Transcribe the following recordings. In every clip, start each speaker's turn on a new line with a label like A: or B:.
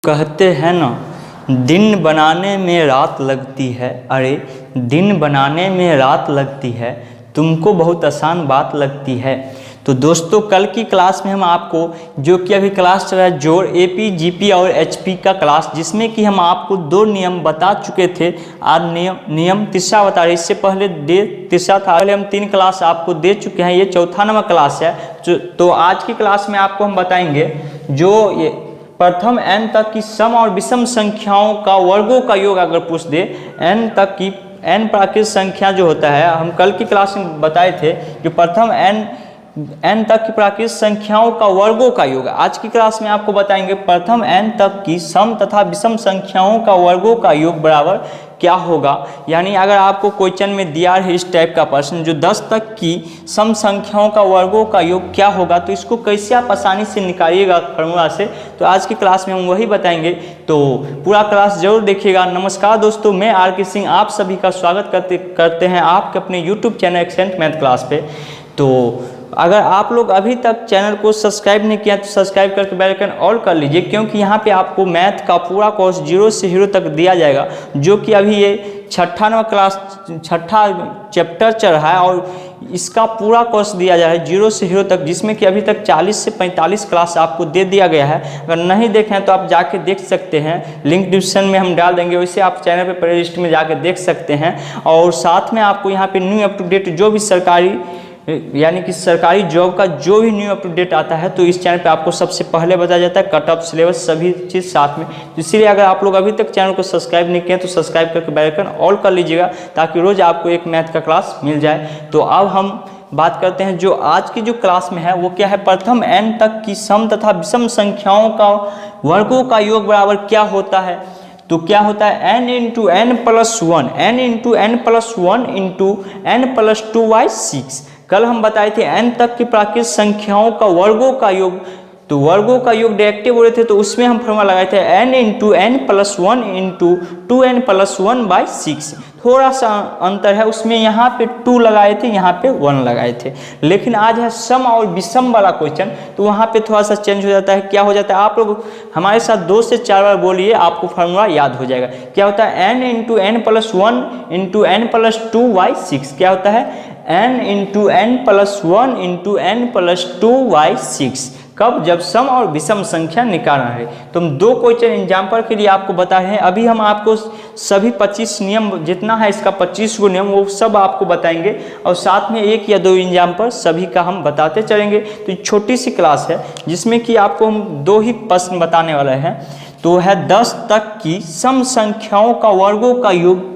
A: कहते हैं ना, दिन बनाने में रात लगती है। अरे दिन बनाने में रात लगती है, तुमको बहुत आसान बात लगती है। तो दोस्तों, कल की क्लास में हम आपको जो कि अभी क्लास चल रहा है जोड़ एपी जीपी और एचपी का क्लास, जिसमें कि हम आपको दो नियम बता चुके थे। आज नियम तीसरा बता रहे। इससे पहले तीसरा था, पहले हम 3 क्लास आपको दे चुके हैं। ये चौथा नंबर क्लास है। तो आज की क्लास में आपको हम बताएंगे जो ये प्रथम n तक की सम और विषम संख्याओं का वर्गों का योग अगर पूछ दे, n तक की n प्राकृत संख्या जो होता है, हम कल की क्लास में बताए थे जो प्रथम n तक की प्राकृत संख्याओं का वर्गों का योग। आज की क्लास में आपको बताएंगे प्रथम n तक की सम तथा विषम संख्याओं का वर्गों का योग बराबर क्या होगा। यानी अगर आपको क्वेश्चन में दिया है इस टाइप का प्रश्न जो 10 तक की सम संख्याओं का वर्गों का योग क्या होगा, तो इसको कैसे आप आसानी से निकालिएगा फॉर्मूला से, तो आज की क्लास में हम वही बताएंगे। तो पूरा क्लास जरूर देखिएगा। नमस्कार दोस्तों, मैं आर के सिंह आप सभी का स्वागत करते हैं आपके अपने YouTube channel excellent math class पे। तो अगर आप लोग अभी तक चैनल को सब्सक्राइब नहीं किया तो सब्सक्राइब करके बेल आइकन ऑल कर लीजिए, क्योंकि यहाँ पे आपको मैथ का पूरा कोर्स 0 से हीरो तक दिया जाएगा, जो कि अभी ये छठा चैप्टर चल रहा है और इसका पूरा कोर्स दिया जा रहा है 0 से हीरो तक, जिसमें कि अभी तक 40 से 45 क्लास आपको दे दिया गया है। अगर नहीं देखें तो आप जाके देख सकते हैं, लिंक डिस्क्रिप्शन में हम डाल देंगे, वैसे आप चैनल पे प्लेलिस्ट में जाके देख सकते हैं। और साथ में आपको यहाँ पे न्यू अप टू डेट जो भी सरकारी जॉब का जो भी न्यू अप टू डेट आता है, तो इस चैनल पे आपको सबसे पहले बताया जाता है, कट ऑफ सिलेबस सभी चीज़ साथ में। तो इसीलिए अगर आप लोग अभी तक चैनल को सब्सक्राइब नहीं किए तो सब्सक्राइब करके बेल आइकन ऑल कर लीजिएगा, ताकि रोज़ आपको एक मैथ का क्लास मिल जाए। तो अब हम बात करते हैं जो आज की जो क्लास में है वो क्या है, प्रथम n तक की सम तथा विषम संख्याओं का वर्गों का योग बराबर क्या होता है। तो क्या होता है n into n plus 1, n into n plus 1 into n plus 2/6। कल हम बताए थे n तक की प्राकृत संख्याओं का वर्गों का योग, तो वर्गों का योग डायरेक्टिव हो रहे थे, तो उसमें हम फॉर्मूला लगाए थे n into n plus 1 into 2n plus 1/6। थोड़ा सा अंतर है उसमें, यहाँ पे 2 लगाए थे, यहाँ पे 1 लगाए थे। लेकिन आज है सम और विषम वाला क्वेश्चन, तो वहाँ पे थोड़ा सा चेंज हो जाता है। क्या हो जाता है, आप लोग हमारे साथ 2 से 4 बार बोलिए, आपको फार्मूला याद हो जाएगा। क्या होता है n into n plus 1 into n plus 2/6। क्या होता है n into n plus 1 into n plus 2/6। कब, जब सम और विषम संख्या निकालना है। तो हम 2 क्वेश्चन एग्जाम्पल के लिए आपको बता रहे हैं। अभी हम आपको सभी 25 नियम जितना है इसका 25 गो नियम वो सब आपको बताएंगे, और साथ में 1 या 2 एग्जाम्पल सभी का हम बताते चलेंगे। तो छोटी सी क्लास है जिसमें कि आपको हम 2 ही प्रश्न बताने वाले हैं। तो है 10 तक की सम संख्याओं का वर्गों का योग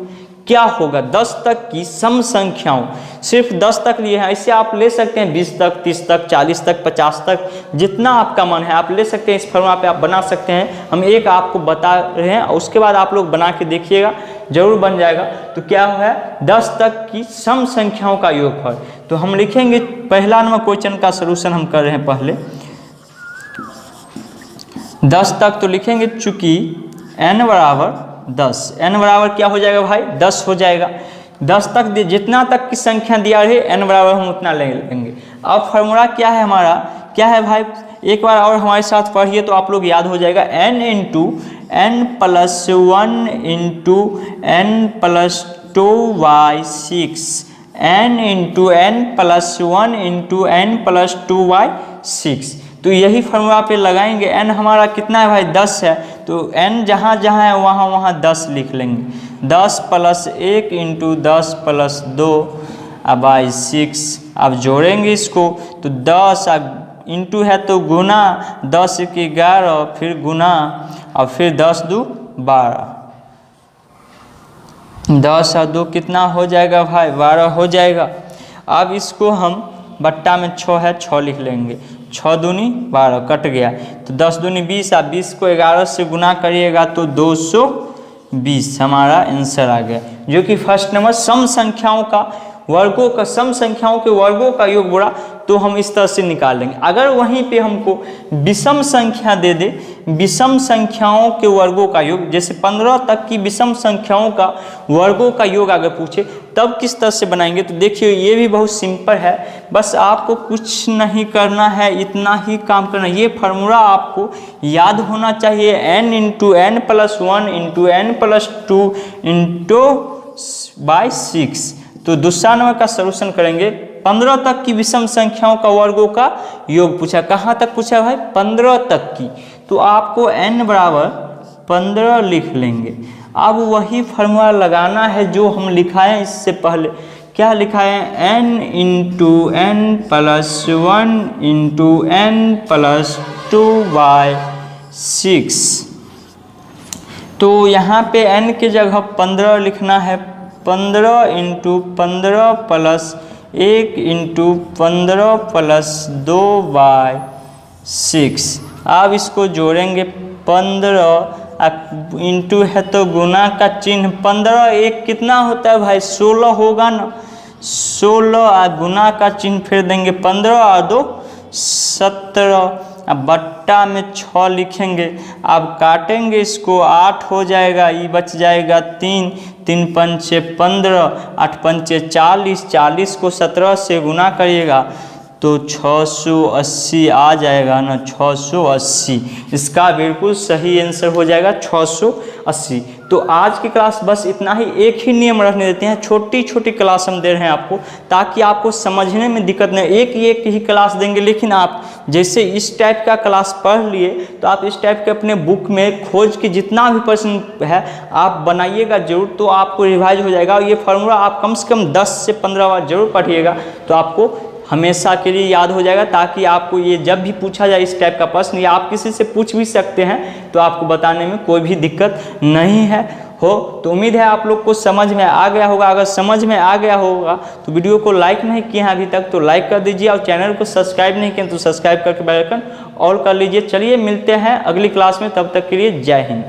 A: क्या होगा। 10 तक की सम संख्याओं, सिर्फ 10 तक लिए हैं, ऐसे आप ले सकते हैं 20 तक, 30 तक, 40 तक, 50 तक, जितना आपका मन है आप ले सकते हैं। इस फॉर्मूला पे आप बना सकते हैं। हम एक आपको बता रहे हैं और उसके बाद आप लोग बना के देखिएगा, जरूर बन जाएगा। तो क्या है 10 तक की सम संख्याओं का योगफल। तो हम लिखेंगे पहला नंबर क्वेश्चन का सोल्यूशन हम कर रहे हैं पहले 10 तक। तो लिखेंगे चूंकि n बराबर 10, n बराबर क्या हो जाएगा भाई 10 हो जाएगा। 10 तक जितना तक की संख्या दिया रहे n बराबर हम उतना ले लेंगे। अब फार्मूला क्या है हमारा, क्या है भाई, एक बार और हमारे साथ पढ़िए तो आप लोग याद हो जाएगा। n into n plus 1 into n plus 2/6, n into n plus 1 into n plus 2/6। तो यही फार्मूला पे लगाएंगे। n हमारा कितना है भाई 10 है, तो n जहाँ जहाँ है वहाँ वहाँ 10 लिख लेंगे। 10 प्लस 1 इंटू 10 प्लस 2/6। अब जोड़ेंगे इसको तो 10 इंटू है तो गुना, 10 की 11 फिर गुना, और फिर 10 दूनी 12, 10 और 2 कितना हो जाएगा भाई 12 हो जाएगा। अब इसको हम बट्टा में 6 है 6 लिख लेंगे, 6 दूनी 12 कट गया, तो 10 दूनी 20, आप 20 को 11 से गुना करिएगा तो 220 हमारा आंसर आ गया, जो कि फर्स्ट नंबर सम संख्याओं का वर्गों का, सम संख्याओं के वर्गों का योग तो हम इस तरह से निकालेंगे। अगर वहीं पे हमको विषम संख्या दे दे, विषम संख्याओं के वर्गों का योग, जैसे 15 तक की विषम संख्याओं का वर्गों का योग अगर पूछे तब किस तरह से बनाएंगे, तो देखिए ये भी बहुत सिंपल है। बस आपको कुछ नहीं करना है, इतना ही काम करना है। ये फार्मूला आपको याद होना चाहिए, n into n plus 1 into n plus 2 into by 6। तो दूसरा नंबर का सलूशन करेंगे। 15 तक की विषम संख्याओं का वर्गों का योग पूछा, कहाँ तक पूछा भाई? 15 तक की। तो आपको n बराबर 15 लिख लेंगे। अब वही फार्मूला लगाना है जो हम लिखाएं इससे पहले। क्या लिखा है? n into n plus 1 into n plus 2 by 6। तो यहाँ पे n की जगह 15 लिखना है। 15 into 15 plus 1 into 15 plus 2 by 6। अब इसको जोड़ेंगे। 15 इंटू है तो गुना का चिन्ह, 15 एक कितना होता है भाई? 16 होगा ना। 16 गुना का चिन्ह फिर देंगे। 15 और 2 17। अब बट्टा में 6 लिखेंगे। अब काटेंगे इसको, 8 हो जाएगा, ये बच जाएगा 3। 3 पंचे 15, 8 पंचे 40। 40 को 17 से गुना करिएगा तो 680 आ जाएगा ना, 680। इसका बिल्कुल सही आंसर हो जाएगा 680। तो आज की क्लास बस इतना ही। एक ही नियम रखने देते हैं, छोटी छोटी क्लास हम दे रहे हैं आपको, ताकि आपको समझने में दिक्कत नहीं। एक ही क्लास देंगे, लेकिन आप जैसे इस टाइप का क्लास पढ़ लिए तो आप इस टाइप के अपने बुक में खोज के जितना भी प्रश्न है आप बनाइएगा जरूर, तो आपको रिवाइज हो जाएगा। और ये फार्मूला आप कम से कम 10 से 15 बार जरूर पढ़िएगा, तो आपको हमेशा के लिए याद हो जाएगा। ताकि आपको ये जब भी पूछा जाए इस टाइप का प्रश्न, या आप किसी से पूछ भी सकते हैं, तो आपको बताने में कोई भी दिक्कत नहीं है। तो उम्मीद है आप लोग को समझ में आ गया होगा। अगर समझ में आ गया होगा तो वीडियो को लाइक नहीं किए हैं अभी तक तो लाइक कर दीजिए, और चैनल को सब्सक्राइब नहीं किए तो सब्सक्राइब करके बेल आइकन ऑल कर लीजिए। चलिए मिलते हैं अगली क्लास में, तब तक के लिए जय हिंद।